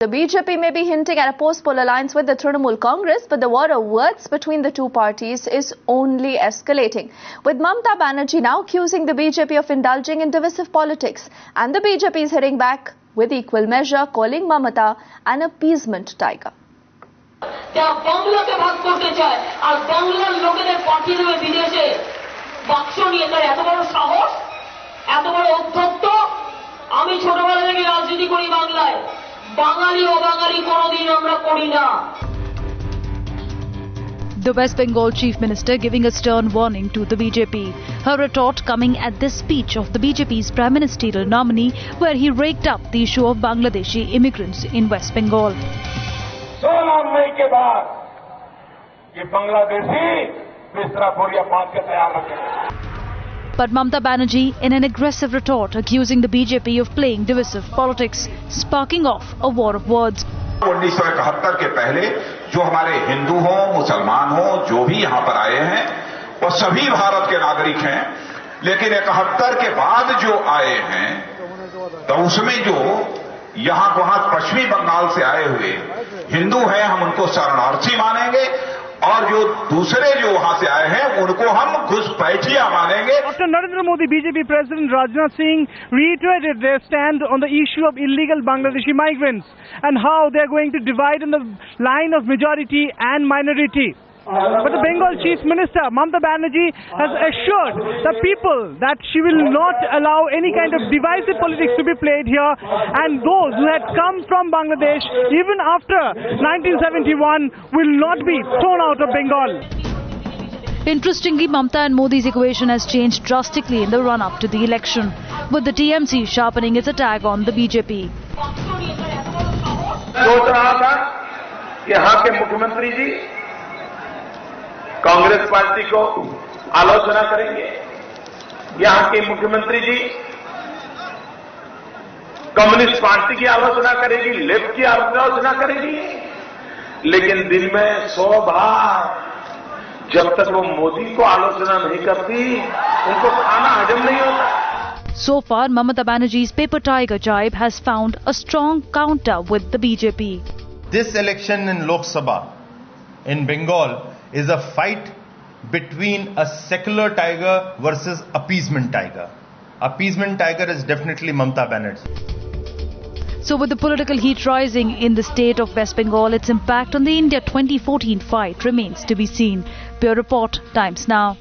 The BJP may be hinting at a post-poll alliance with the Trinamool Congress, but the war of words between the two parties is only escalating, with Mamata Banerjee now accusing the BJP of indulging in divisive politics, and the BJP is hitting back with equal measure, calling Mamata an appeasement tiger. The West Bengal Chief Minister giving a stern warning to the BJP. Her retort coming at this speech of the BJP's Prime Ministerial nominee, where he raked up the issue of Bangladeshi immigrants in West Bengal. 16 मई के बाद ये बांग्लादेशी बिस्तरा बोरिया बांध के तैयार रखें. But Mamata Banerjee, in an aggressive retort, accusing the BJP of playing divisive politics, sparking off a war of words. 1971 के पहले जो हमारे हिंदू हो, मुसलमान हो, जो भी यहाँ पर आए हैं, वो सभी भारत के नागरिक हैं. लेकिन 71 के बाद जो आए हैं, तो उसमें जो यहाँ वहाँ पश्चिमी बंगाल से आए हुए हिंदू हैं, हम उनको शरणार्थी मानेंगे, और जो दूसरे जो वहां से आए हैं उनको हम घुसपैठिया मानेंगे. After Narendra Modi, BJP President Rajnath Singh reiterated their stand on the issue of illegal Bangladeshi migrants and how they are going to divide in the line of majority and minority. But the Bengal Chief Minister, Mamata Banerjee, has assured the people that she will not allow any kind of divisive politics to be played here, and those who had come from Bangladesh even after 1971 will not be thrown out of Bengal. Interestingly, Mamata and Modi's equation has changed drastically in the run-up to the election, with the TMC sharpening its attack on the BJP. सोच रहा था कि यहाँ के मुख्यमंत्री ji Congress party को आलोचना करेंगे, यहाँ के मुख्यमंत्री जी कम्युनिस्ट पार्टी की आलोचना करेगी, लेफ्ट की आलोचना करेगी, लेकिन दिन में 100 बार जब तक वो मोदी को आलोचना नहीं करती, उनको खाना हजम नहीं होता. So far, Mamata Banerjee's paper tiger jibe has found a strong counter with the BJP. This election in Lok Sabha in Bengal is a fight between a secular tiger versus appeasement tiger. Appeasement tiger is definitely Mamata Banerjee. So with the political heat rising in the state of West Bengal, its impact on the India 2014 fight remains to be seen. Bureau Report, Times Now.